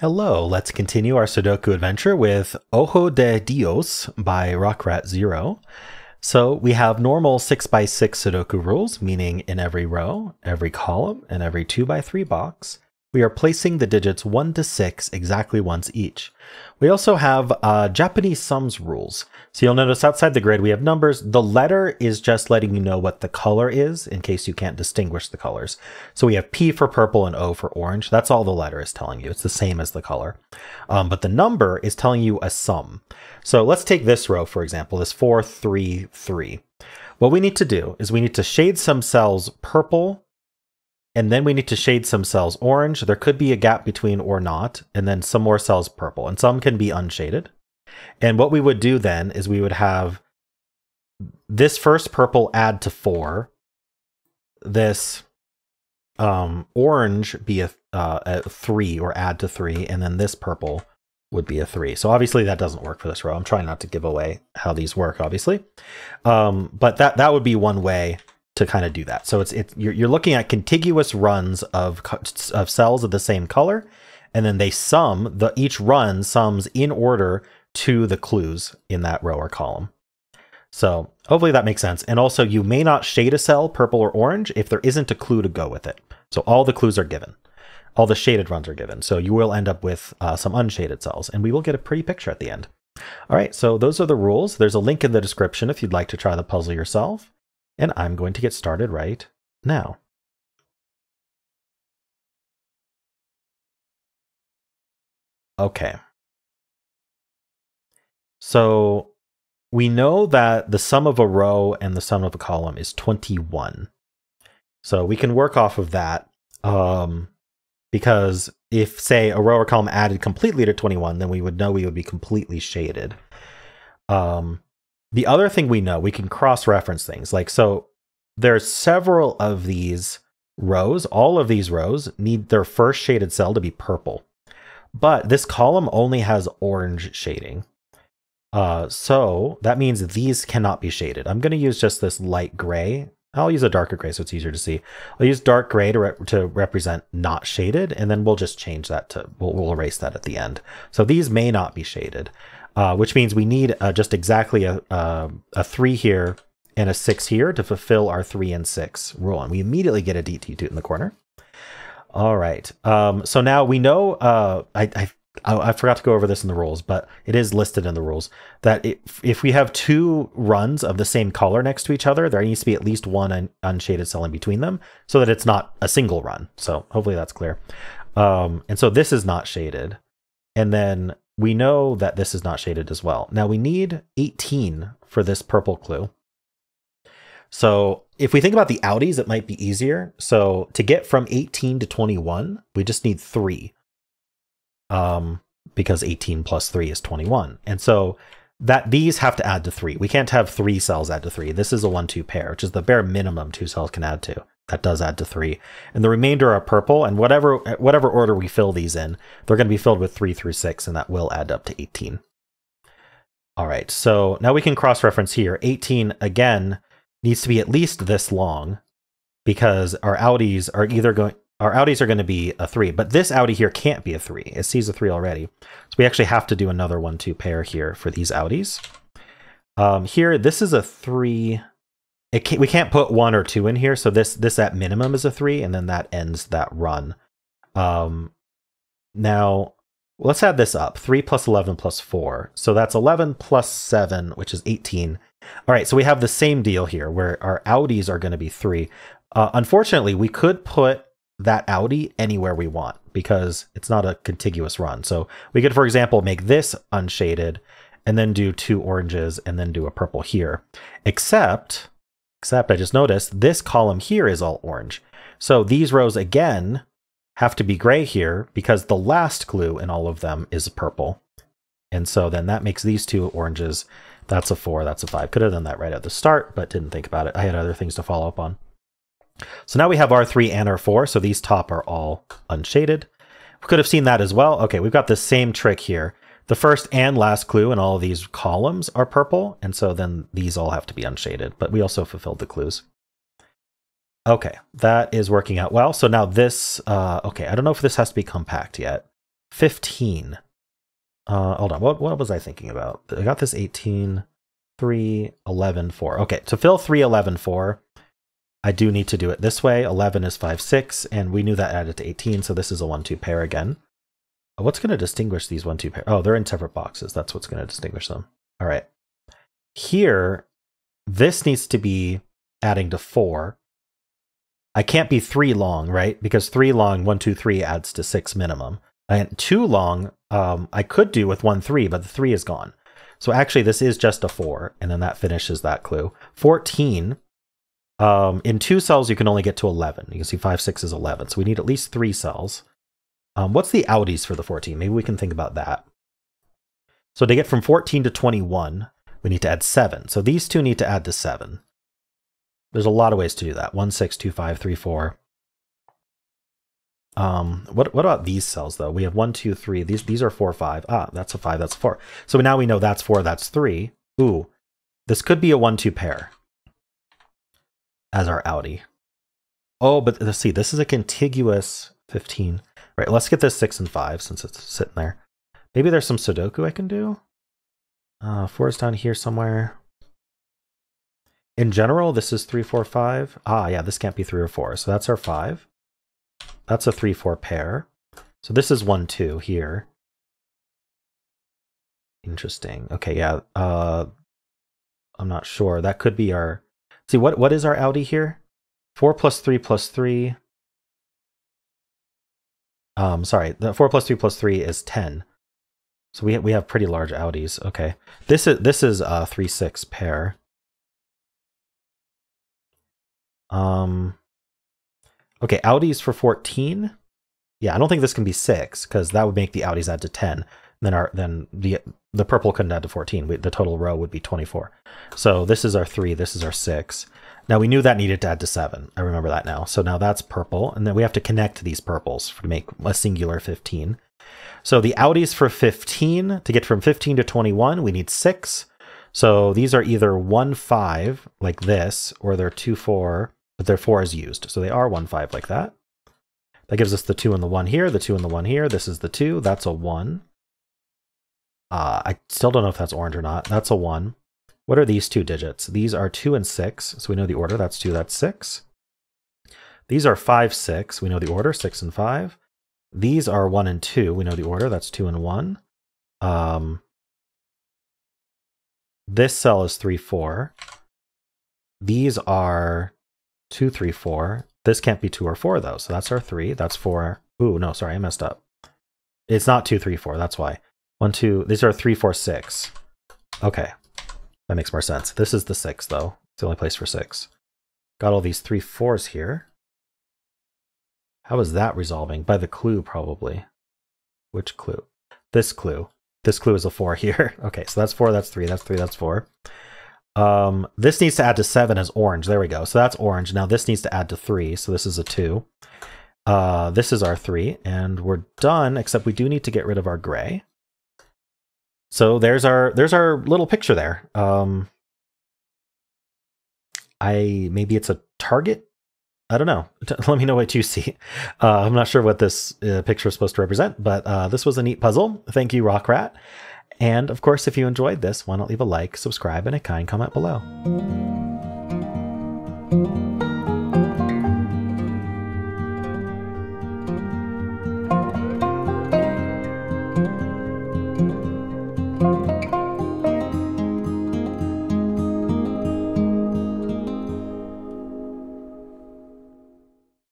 Hello, let's continue our Sudoku adventure with Ojo de Dios by rockratzero. So we have normal 6x6 Sudoku rules, meaning in every row, every column, and every 2x3 box, we are placing the digits 1 to 6 exactly once each. We also have Japanese sums rules. So you'll notice outside the grid we have numbers. The letter is just letting you know what the color is in case you can't distinguish the colors. So we have P for purple and O for orange. That's all the letter is telling you. It's the same as the color. But the number is telling you a sum. So let's take this row, for example, this 4, 3, 3. What we need to do is we need to shade some cells purple, and then we need to shade some cells orange. There could be a gap between or not, and then some more cells purple, and some can be unshaded. And what we would do then is we would have this first purple add to 4, this orange be a 3 or add to 3, and then this purple would be a 3. So obviously that doesn't work for this row. I'm trying not to give away how these work, obviously. But that would be one way to kind of do that. So you're looking at contiguous runs of cells of the same color, and then they sum, each run sums in order to the clues in that row or column. So hopefully that makes sense. And also you may not shade a cell purple or orange if there isn't a clue to go with it. So all the clues are given. All the shaded runs are given. So you will end up with some unshaded cells, and we will get a pretty picture at the end. All right, so those are the rules. There's a link in the description if you'd like to try the puzzle yourself. And I'm going to get started right now. Okay. So we know that the sum of a row and the sum of a column is 21. So we can work off of that. Because if, say, a row or column added completely to 21, then we would know we would be completely shaded. The other thing we know, we can cross-reference things. Like, so there's several of these rows. All of these rows need their first shaded cell to be purple. But this column only has orange shading. So that means these cannot be shaded. I'm going to use just this light gray. I'll use a darker gray so it's easier to see. I'll use dark gray to represent not shaded, and then we'll just change that to, we'll erase that at the end. So these may not be shaded, which means we need just exactly a 3 here and a 6 here to fulfill our 3 and 6 rule. And we immediately get a DT toot in the corner. All right. So now we know, I forgot to go over this in the rules, but it is listed in the rules that if we have 2 runs of the same color next to each other, there needs to be at least one unshaded cell in between them so that it's not a single run. So hopefully that's clear. And so this is not shaded. And then we know that this is not shaded as well. Now we need 18 for this purple clue. So if we think about the outies, it might be easier. So to get from 18 to 21, we just need 3. Because 18 plus 3 is 21. And so that these have to add to 3. We can't have 3 cells add to 3. This is a 1-2 pair, which is the bare minimum 2 cells can add to. That does add to 3. And the remainder are purple, and whatever order we fill these in, they're going to be filled with 3 through 6, and that will add up to 18. All right, so now we can cross-reference here. 18, again, needs to be at least this long, because our outies are going to be a 3, but this outie here can't be a 3. It sees a 3 already. So we actually have to do another 1-2 pair here for these outies. Here, this is a 3. We can't put 1 or 2 in here, so this at minimum is a 3, and then that ends that run. Now, let's add this up. 3 plus 11 plus 4. So that's 11 plus 7, which is 18. All right, so we have the same deal here, where our outies are going to be 3. Unfortunately, we could put that outie anywhere we want because it's not a contiguous run. So we could, for example, make this unshaded and then do 2 oranges and then do a purple here. Except I just noticed this column here is all orange. So these rows again have to be gray here because the last clue in all of them is purple. And so then that makes these 2 oranges. That's a 4, that's a 5. Could have done that right at the start, but didn't think about it. I had other things to follow up on. So now we have R3 and R4, so these top are all unshaded. We could have seen that as well. Okay, we've got the same trick here. The first and last clue in all of these columns are purple, and so then these all have to be unshaded, but we also fulfilled the clues. Okay, that is working out well. So now this, okay, I don't know if this has to be compact yet. 15. Hold on, what was I thinking about? I got this 18, 3, 11, 4. Okay, to fill 3, 11, 4, I do need to do it this way. 11 is 5, 6, and we knew that added to 18, so this is a 1-2 pair again. What's going to distinguish these 1-2 pairs? Oh, they're in separate boxes. That's what's going to distinguish them. All right. Here, this needs to be adding to 4. I can't be 3 long, right? Because 3 long, 1, 2, 3 adds to 6 minimum. And 2 long, I could do with 1, 3, but the 3 is gone. So actually, this is just a 4, and then that finishes that clue. 14, in 2 cells, you can only get to 11. You can see 5, 6 is 11. So we need at least 3 cells. What's the outies for the 14? Maybe we can think about that. So to get from 14 to 21, we need to add 7. So these two need to add to 7. There's a lot of ways to do that. 1, 6, 2, 5, 3, 4. What about these cells though? We have 1, 2, 3. These are 4, 5. Ah, that's a 5, that's a 4. So now we know that's 4, that's 3. Ooh, this could be a 1-2 pair as our outie. Oh, but let's see, this is a contiguous 15. Right, let's get this 6 and 5 since it's sitting there. Maybe there's some Sudoku I can do. 4 is down here somewhere. In general, this is 3, 4, 5. Ah, yeah, this can't be 3 or 4. So that's our 5. That's a 3, 4 pair. So this is 1, 2 here. Interesting. Okay, yeah. I'm not sure. That could be our... See, what is our outie here? 4 plus 3 plus 3... sorry, the 4 plus 3 plus 3 is 10. So we have pretty large outies. Okay, this is a 3, 6 pair. Okay, outies for 14. Yeah, I don't think this can be 6 because that would make the outies add to 10. Then the purple couldn't add to 14. The total row would be 24. So this is our 3. This is our 6. Now we knew that needed to add to 7. I remember that now. So now that's purple, and then we have to connect these purples to make a singular 15. So the outies for 15, to get from 15 to 21, we need 6. So these are either 1, 5, like this, or they're 2, 4, but their 4 is used. So they are 1, 5 like that. That gives us the 2 and the 1 here, the 2 and the 1 here. This is the 2. That's a 1. I still don't know if that's orange or not. That's a 1. What are these 2 digits? These are 2 and 6. So we know the order. That's 2, that's 6. These are 5, 6. We know the order. 6 and 5. These are 1 and 2. We know the order. That's 2 and 1. This cell is 3, 4. These are 2, 3, 4. This can't be 2 or 4 though. So that's our 3. That's 4. Ooh, no, sorry, I messed up. It's not 2, 3, 4. That's why. 1, 2. These are 3, 4, 6. Okay. That makes more sense. This is the 6, though. It's the only place for 6. Got all these 3, 4s here. How is that resolving? By the clue, probably. Which clue? This clue. This clue is a 4 here. Okay, so that's 4, that's 3, that's 3, that's 4. This needs to add to 7 as orange. There we go. So that's orange. Now this needs to add to 3. So this is a 2. This is our 3. And we're done, except we do need to get rid of our gray. So there's our little picture there. Maybe it's a target. I don't know. Let me know what you see. I'm not sure what this picture is supposed to represent, but this was a neat puzzle. Thank you, Rockrat. And of course, if you enjoyed this, why not leave a like, subscribe, and a kind comment below.